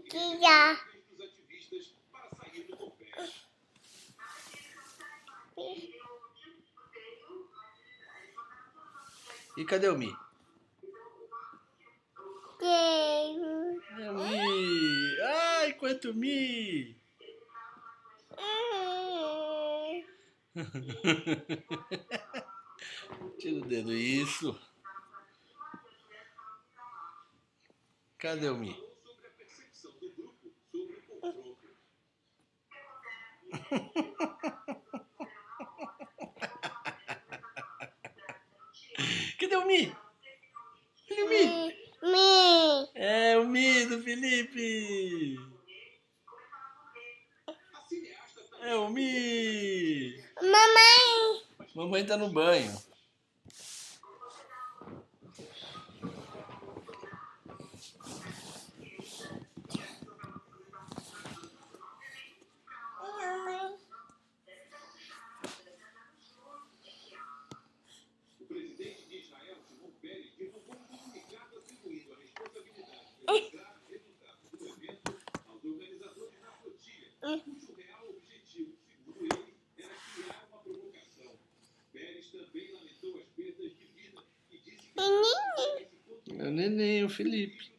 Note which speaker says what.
Speaker 1: Tia.
Speaker 2: E cadê o Mi? É o Mi! Ai, quanto Mi! Tira o dedo, isso. Cadê o Mi? Cadê o Mi? Cadê o Mi?
Speaker 1: Mi.
Speaker 2: É o Mi do Felipe! É o Mi!
Speaker 1: Mamãe.
Speaker 2: Mamãe tá no banho.
Speaker 1: Mamãe.
Speaker 2: É o neném, o Felipe.